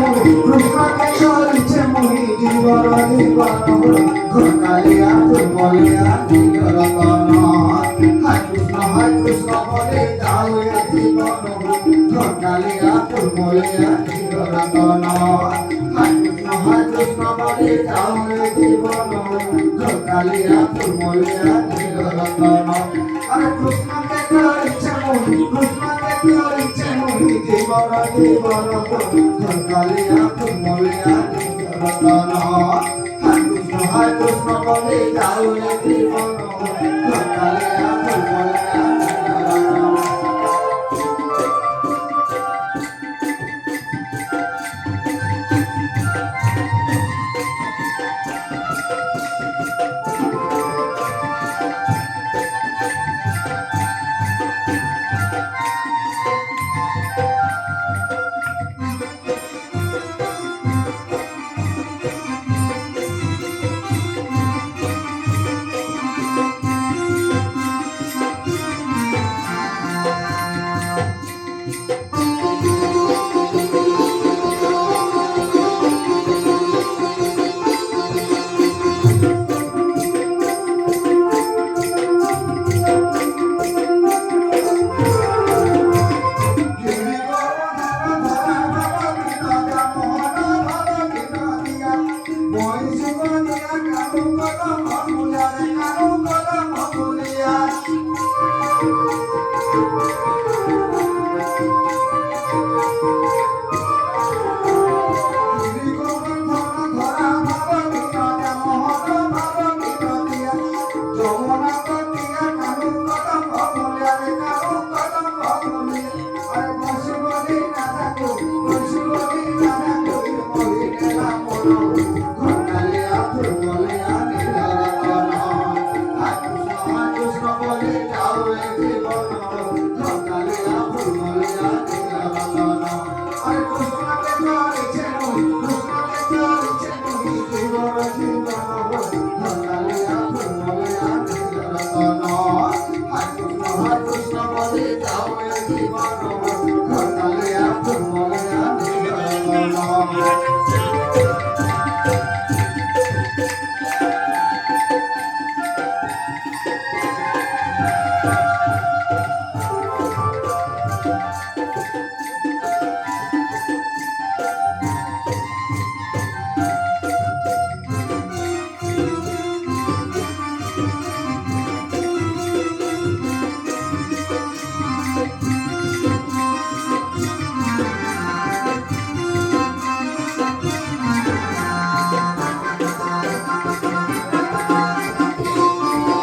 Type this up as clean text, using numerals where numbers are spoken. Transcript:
মুহি কৃষ্ণকে করিছে মুহি জীবন জীবন ঘটালিয়া তোর বলিয়া রতন হায় কৃষ্ণ বলে যাও এ জীবন ঘটালিয়া তোর বলিয়া রতন হায় কৃষ্ণ বলে যাও এ জীবন ঘটালিয়া তোর বলিয়া রতন আরে কৃষ্ণকে করিছে মুহি কৃষ্ণকে করিছে মুহি জীবন জীবন ঘটালিয়া তোর বলিয়া রতন হায় কৃষ্ণ বলে যাও এ জীবন ঘটালিয়া